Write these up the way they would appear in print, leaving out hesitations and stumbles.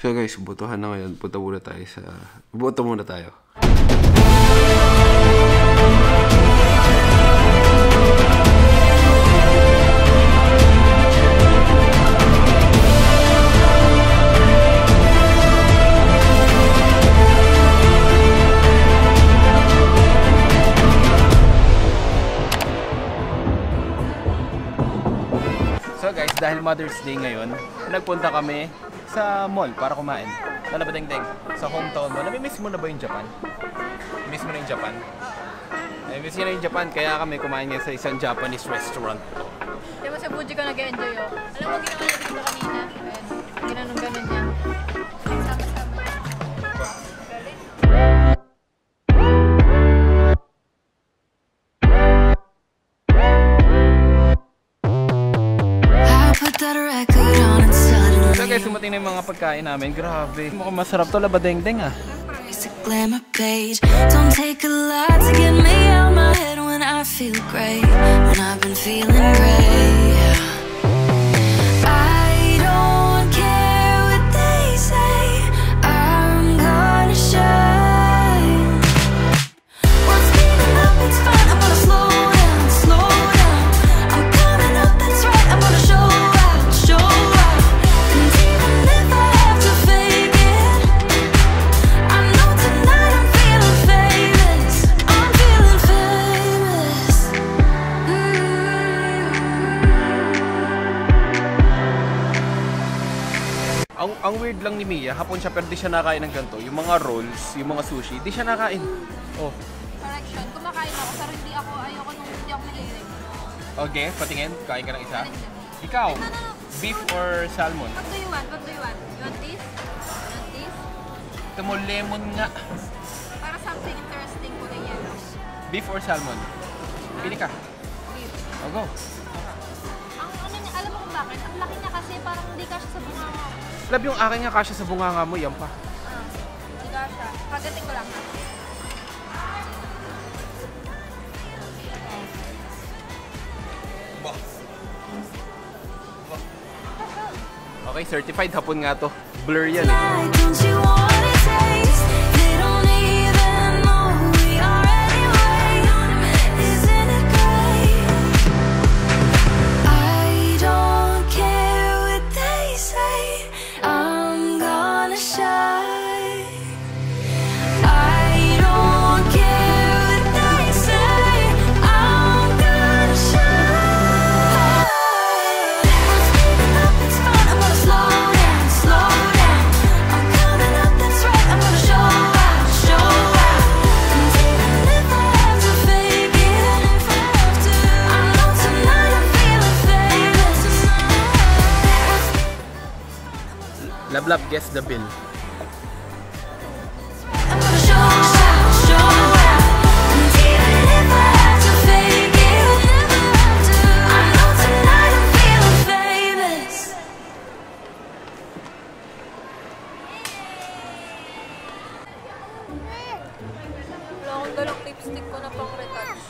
So guys, butuhan na ngayon. Buto muna tayo. So guys, dahil Mother's Day ngayon, nagpunta kami sa mall para kumain. Talabadengdeng, sa hometown mo. Nami-miss mo na ba yung Japan? Miss mo na yung Japan? Miss mo na yung Japan, kaya kami kumain ngayon sa isang Japanese restaurant. Di ba sa Fuji ko nag-enjoy oh. Alam mo, ginawa na dito kanina. Ginanong-ganon niya. Sama-sama. Galit. So guys, sumating na yung mga pagkain namin. Grabe. Mukhang masarap to, labadengdeng ah. Glamour page. Don't take a lot to get me out my head when I feel great. When I've been feeling great. I don't care what they say. I'm gonna shine. What's speeding up? It's fine. I'm gonna slow down, slow down. I'm coming up. That's right. I'm gonna show out, show out. And even if I have to fake it, I know tonight I'm feeling famous. I'm feeling famous. Ang weird lang ni Mia, hapon siya pero di siya nakain ng ganito. Yung mga rolls, yung mga sushi, di siya nakain. Oh. Correction, kumakain ako pero hindi ako mahilig. Okay, patingin. Kain ka ng isa. Ikaw, beef or salmon? What do you want? You want this? Ito mo, lemon nga. Para something interesting ko na yellow. Beef or salmon? Pili ka. Beef. Oh, go. Alam mo kung bakit? Ang laki niya kasi parang hindi kasya sa bunganga. Lab yung akin nga kasya sa bunganga mo, yan pa. Hindi kasya. Pagating ko lang ha. Okay, certified hapon nga to. Blur yan eh. Don't you wanna taste? They don't even know who we are anyway. Isn't it great? I don't care what they say. I'm gonna shine. I don't care what they say. I'm gonna shine. What's speeding up? It's fine. I'm gonna slow down, slow down. I'm coming up. That's right. I'm gonna show out, show out. And even if I have to fake it, I know tonight I'm feeling famous. Lab, guess the bill. I'm gonna show out, show out. And even if I have to fake it, I know tonight I'm feeling famous. Wala akong dalang lipstick ko na pang retouch.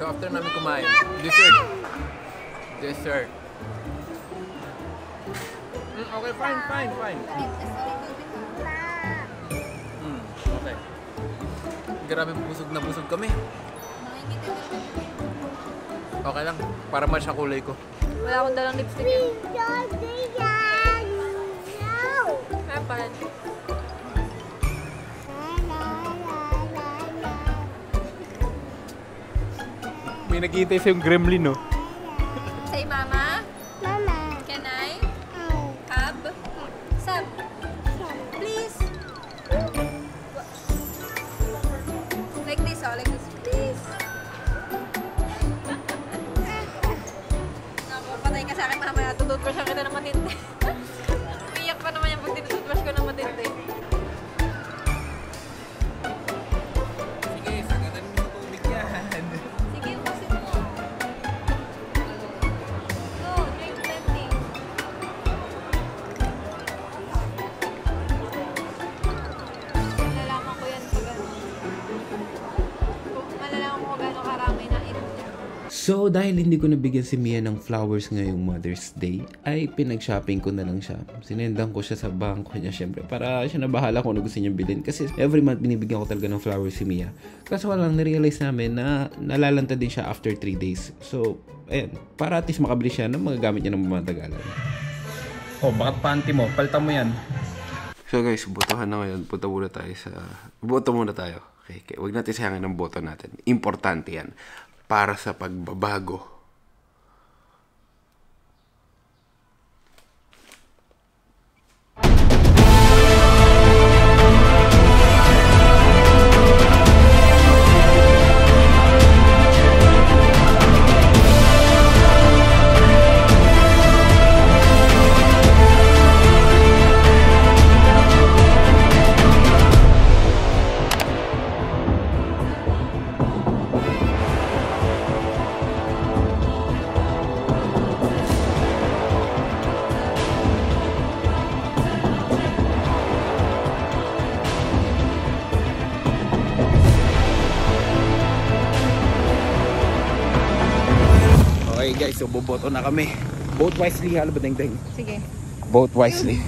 So after namin kumain, dessert. Okay, fine. Okay. Grabe, busog na busog kami. Okay lang, para man siya kulay ko. Wala akong dalang lipstick yun. Kapan? May nakita sa yung gremlin, no? Say mama? Mama. Can I? Have? Sam? Please? Like this, oh. Like this. Please? Naku, patay ka sa akin mamaya. Tututbrush kita ng matindi. Umiyak pa naman yung pag tinututbrush ko ng matindi. Sige, sagatan mo yung tubig yan. Sige, ubusin mo. Go, drink plenty. Malalaman ko yan pag ano. Malalaman ko kung gano'ng karami na ito. So, dahil hindi ko nabigyan si Mia ng flowers ngayong Mother's Day, ay pinag-shopping ko na lang siya. Sinendan ko siya sa bangko niya, syempre, para siya na bahala kung ano gusto niyang bilhin. Kasi every month, binibigyan ko talaga ng flowers si Mia. Kaso walang narealize namin na nalalanta din siya after 3 days. So, ayan, para at least makabili siya ng mga gamit niya ng mamatagalan. Oh, bakit panty mo? Palta mo yan. So guys, botohan na ngayon. Boto muna tayo. Okay, huwag natin sayangin ng boto natin. Importante yan. Para sa pagbabago. Okay guys, so boboto na kami. Vote wisely, halo ba deng-deng? Sige. Vote wisely.